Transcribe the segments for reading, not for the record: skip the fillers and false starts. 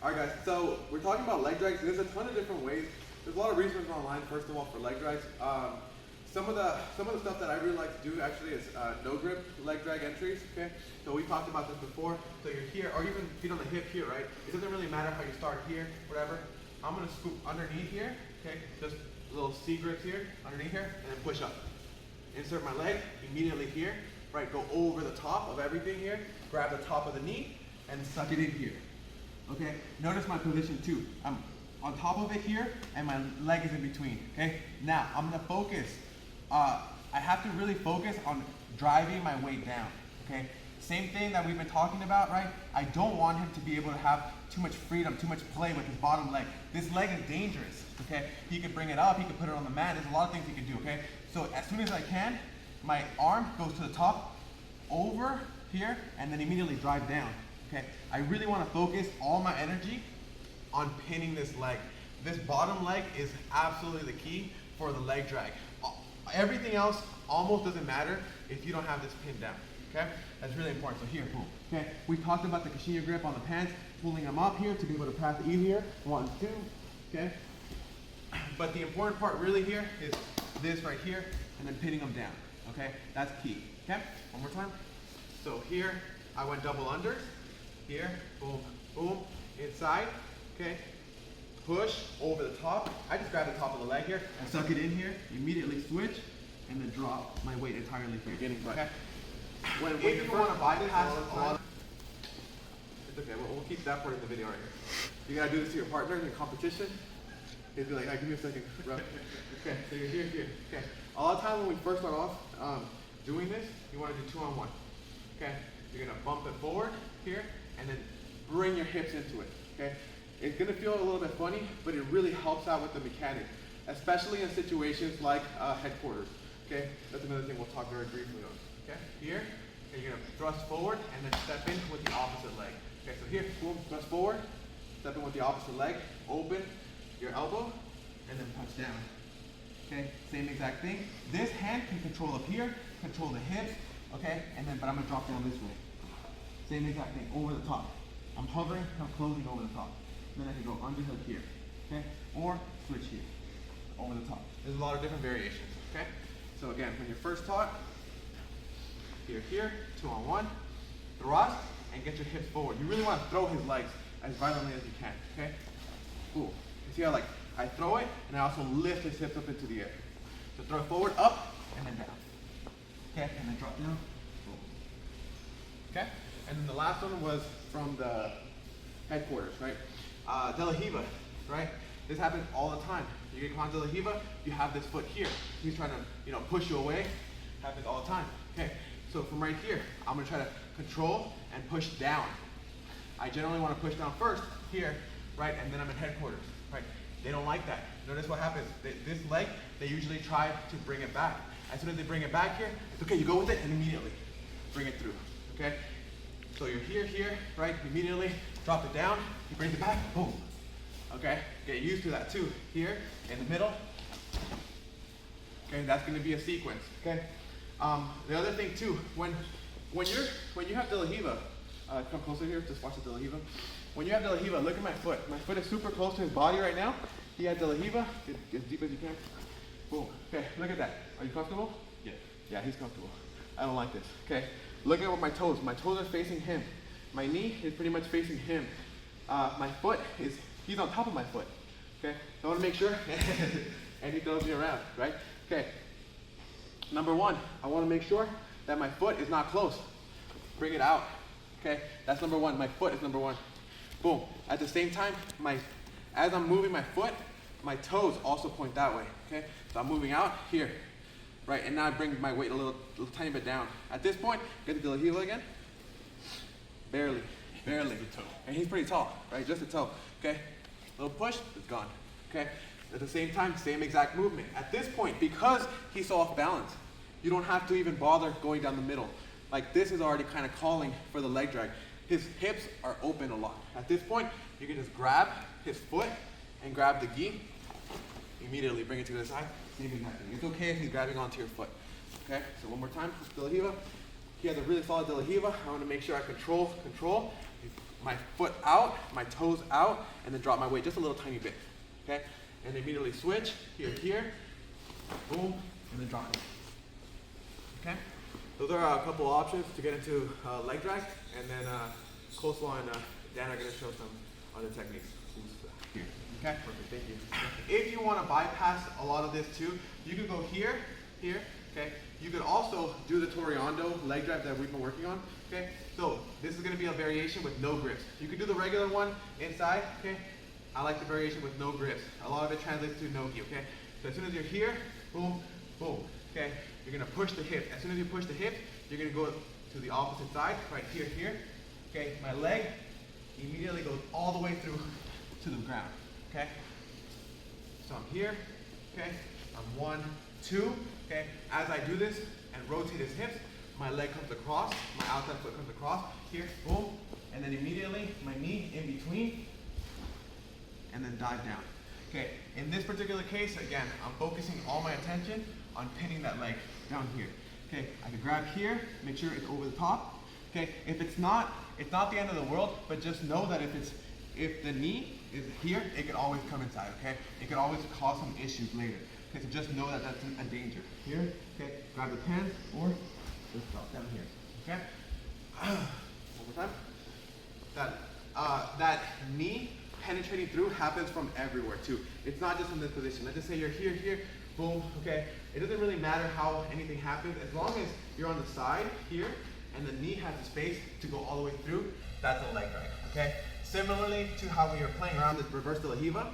All right, guys, so we're talking about leg drags. There's a ton of different ways. There's a lot of resources online, first of all, for leg drags. Some of the stuff that I really like to do actually is no grip leg drag entries, okay? So we talked about this before. So you're here, or even feet on the hip here, right? It doesn't really matter how you start here, whatever. I'm gonna scoop underneath here, okay? Just little C grips here, underneath here, and then push up. Insert my leg immediately here, right? Go over the top of everything here, grab the top of the knee, and suck it in here. Okay, notice my position too. I'm on top of it here, and my leg is in between, okay? Now, I'm gonna focus. I have to really focus on driving my weight down, okay? Same thing that we've been talking about, right? I don't want him to be able to have too much freedom, too much play with his bottom leg. This leg is dangerous, okay? He could bring it up, he could put it on the mat. There's a lot of things he can do, okay? So as soon as I can, my arm goes to the top, over here, and then immediately drive down. Okay, I really want to focus all my energy on pinning this leg. This bottom leg is absolutely the key for the leg drag. Everything else almost doesn't matter if you don't have this pinned down. Okay, that's really important. So here, boom. Okay, we talked about the Kashina grip on the pants, pulling them up here to be able to pass easier. 1, 2. Okay, but the important part really here is this right here, and then pinning them down. Okay, that's key. Okay, one more time. So here, I went double unders. Here, boom, boom, inside, okay? Push over the top. I just grab the top of the leg here and suck it in here, immediately switch, and then drop my weight entirely here. Getting okay? If you want to bypass all, it's okay, we'll keep that part in the video right here. You gotta do this to your partner in competition. He'd be like, give me a second, bro. Okay, so you're here. Okay, a lot of times when we first start off doing this, you wanna do 2-on-1. Okay, you're gonna bump it forward here, and then bring your hips into it, okay? It's gonna feel a little bit funny, but it really helps out with the mechanics, especially in situations like headquarters, okay? That's another thing we'll talk very briefly on, okay? Here, okay, you're gonna thrust forward and then step in with the opposite leg. Okay, so here, boom, thrust forward, step in with the opposite leg, open your elbow, and then punch down, okay? Same exact thing. This hand can control up here, control the hips, okay? And then, but I'm gonna drop down this way. Same exact thing, over the top. I'm hovering, I'm closing over the top. Then I can go underhook here, okay? Or switch here, over the top. There's a lot of different variations, okay? So again, when you're first taught, here, 2-on-1, thrust, and get your hips forward. You really wanna throw his legs as violently as you can, okay? Cool. You see how I throw it, and I also lift his hips up into the air. So throw it forward, up, and then down. Okay, and then drop down, boom. Okay? And then the last one was from the headquarters, right? De La Riva, right? This happens all the time. You get caught De La Riva, you have this foot here. He's trying to, push you away. Happens all the time. Okay, so from right here, I'm gonna try to control and push down. I generally want to push down first, here, right? And then I'm in headquarters, right? They don't like that. Notice what happens. This leg, they usually try to bring it back. As soon as they bring it back here, it's okay, you go with it and immediately bring it through, okay? So you're here, right? Immediately drop it down, he brings it back, boom. Okay, get used to that too. Here, in the middle. Okay, that's gonna be a sequence, okay? The other thing too, when you have De La Riva, come closer here, just watch the De La Riva. When you have De La Riva, look at my foot. My foot is super close to his body right now. He had De La Riva, get as deep as you can. Boom, okay, look at that. Are you comfortable? Yeah. Yeah, he's comfortable. I don't like this, okay? Look at what my toes are facing him. My knee is pretty much facing him. My foot he's on top of my foot, okay? So I wanna make sure, and he throws me around, right? Okay, number 1, I wanna make sure that my foot is not close. Bring it out, okay? That's number 1, my foot is number 1. Boom, at the same time, as I'm moving my foot, my toes also point that way, okay? So I'm moving out here, right? And now I bring my weight a little tiny bit down. At this point, get the De La Riva again. Barely. Just a toe. And he's pretty tall, right? Just a toe, okay? Little push, it's gone, okay? At the same time, same exact movement. At this point, because he's so off balance, you don't have to even bother going down the middle. Like this is already kind of calling for the leg drag. His hips are open a lot. At this point, you can just grab his foot and grab the gi, immediately bring it to the side, same exact thing. It's okay if he's grabbing onto your foot. Okay, so one more time, De La Riva. He has a really solid De La Riva. I want to make sure I control. my foot out, my toes out, and then drop my weight just a little tiny bit, okay? And immediately switch, here, boom, and then drop it, okay? Those are a couple options to get into leg drag, and then Coleslaw and Dan are gonna show some other techniques. Here, okay? Perfect, thank you. If you wanna bypass a lot of this too, you could go here, okay? You could also do the Toriando leg drive that we've been working on, okay? So this is gonna be a variation with no grips. You could do the regular one inside, okay? I like the variation with no grips. A lot of it translates to no-gi, okay? So as soon as you're here, boom, boom, okay? You're gonna push the hip. As soon as you push the hip, you're gonna go to the opposite side, right here, okay? My leg immediately goes all the way through to the ground, okay? So I'm here, okay? I'm 1, 2, okay? As I do this and rotate his hips, my leg comes across, my outside foot comes across, here, boom, and then immediately my knee in between, and then dive down. Okay, in this particular case, again, I'm focusing all my attention on pinning that leg down here. Okay, I can grab here, make sure it's over the top. Okay, if it's not the end of the world, but just know that if the knee is here, it can always come inside, okay? It can always cause some issues later. Okay, so just know that that's a danger. Here, okay, grab the pen, or just drop down here, okay? One more time. That knee penetrating through happens from everywhere too. It's not just in this position. Let's just say you're here, boom, okay? It doesn't really matter how anything happens. As long as you're on the side here and the knee has the space to go all the way through, that's a leg drag, okay? Similarly to how we were playing around this reverse de la Hiva,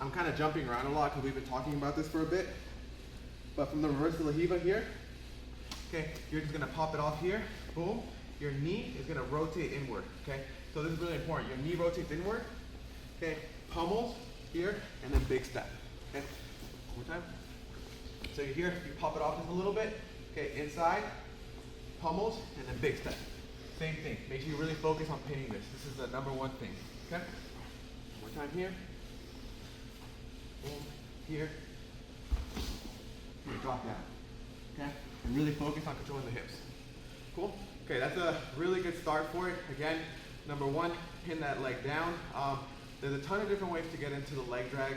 I'm kind of jumping around a lot because we've been talking about this for a bit. But from the reverse de la Hiva here, okay, you're just gonna pop it off here, boom. Your knee is gonna rotate inward, okay? So this is really important. Your knee rotates inward, okay, pummels here, and then big step, okay? One more time. So you're here, you pop it off just a little bit, okay, inside, pummels, and then big step. Same thing, make sure you really focus on pinning this. This is the #1 thing, okay? One more time here. Boom, here, drop down, okay? And really focus on controlling the hips. Cool? Okay, that's a really good start for it. Again, #1, pin that leg down. There's a ton of different ways to get into the leg drag.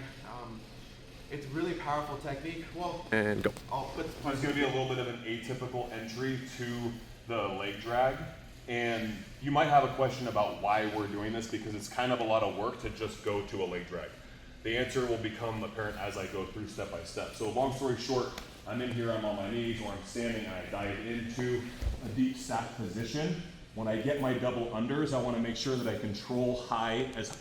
It's really powerful technique. Well, and go. There's going to be a little bit of an atypical entry to the leg drag. And you might have a question about why we're doing this, because it's kind of a lot of work to just go to a leg drag. The answer will become apparent as I go through step by step. So long story short, I'm in here, I'm on my knees, or I'm standing, and I dive into a deep stack position. When I get my double unders, I want to make sure that I control high as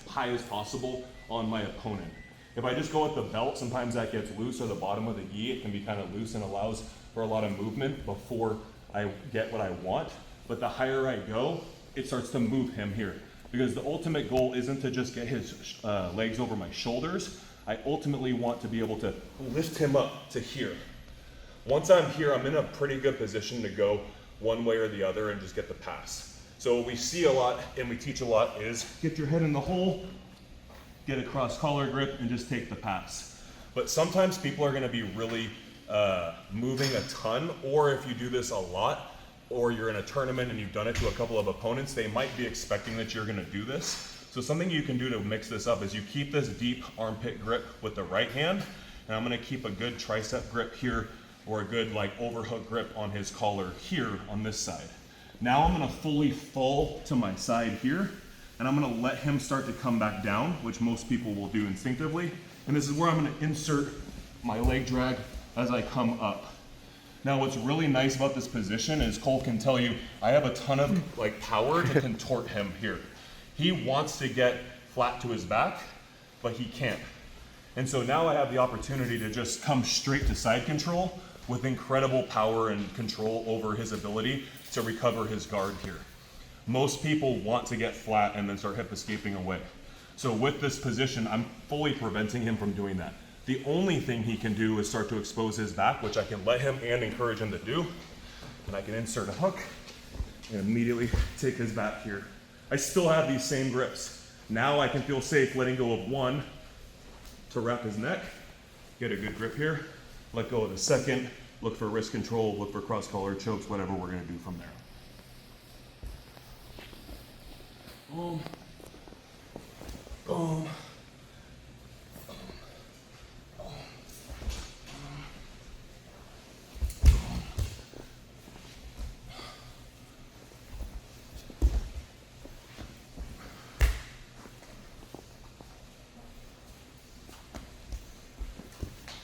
possible on my opponent. If I just go with the belt, sometimes that gets loose, or the bottom of the gi, it can be kind of loose and allows for a lot of movement before I get what I want. But the higher I go, it starts to move him here. Because the ultimate goal isn't to just get his legs over my shoulders. I ultimately want to be able to lift him up to here. Once I'm here, I'm in a pretty good position to go one way or the other and just get the pass. So what we see a lot and we teach a lot is get your head in the hole, get a cross collar grip, and just take the pass. But sometimes people are gonna be really moving a ton, or if you do this a lot, or you're in a tournament and you've done it to a couple of opponents, they might be expecting that you're gonna do this. So something you can do to mix this up is you keep this deep armpit grip with the right hand, and I'm gonna keep a good tricep grip here, or a good like overhook grip on his collar here on this side. Now I'm gonna fully fall to my side here, and I'm gonna let him start to come back down, which most people will do instinctively. And this is where I'm gonna insert my leg drag as I come up. Now what's really nice about this position is Cole can tell you, I have a ton of like power to contort him here. He wants to get flat to his back, but he can't. And so now I have the opportunity to just come straight to side control with incredible power and control over his ability to recover his guard here. Most people want to get flat and then start hip escaping away. So with this position, I'm fully preventing him from doing that. The only thing he can do is start to expose his back, which I can let him and encourage him to do. And I can insert a hook and immediately take his back here. I still have these same grips. Now I can feel safe letting go of one to wrap his neck, get a good grip here, let go of the second, look for wrist control, look for cross collar chokes, whatever we're gonna do from there. Boom. Boom.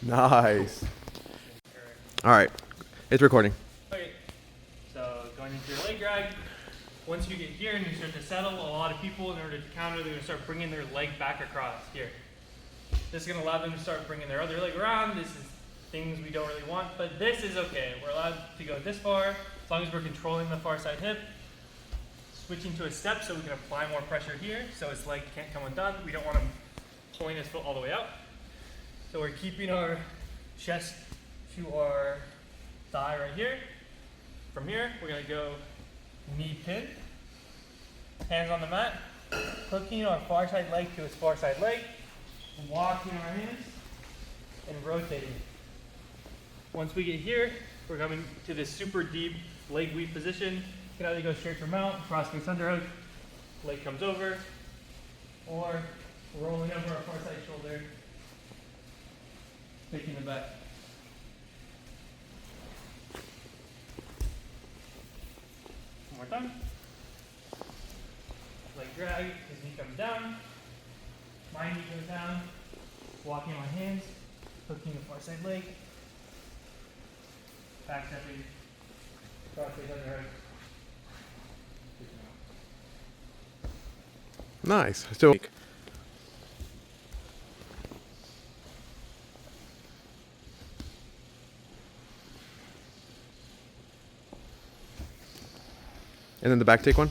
Nice. All right, it's recording. Okay, so going into your leg drag, once you get here and you start to settle, a lot of people, in order to counter, they're going to start bringing their leg back across here. This is going to allow them to start bringing their other leg around. This is things we don't really want, but this is okay. We're allowed to go this far, as long as we're controlling the far side hip. Switching to a step so we can apply more pressure here, so his leg can't come undone. We don't want him pulling his foot all the way out. So we're keeping our chest to our thigh right here. From here, we're gonna go knee pin, hands on the mat, hooking our far side leg to his far side leg, walking our hands, and rotating. Once we get here, we're coming to this super deep leg weave position. You can either go straight for mount, cross face underhook, leg comes over, or rolling over our far side shoulder, taking it back. One more time. Leg drag, his knee comes down, my knee goes down, walking on hands, hooking the far side leg, back stepping, cross face underhook. Nice. So. And then the back take one.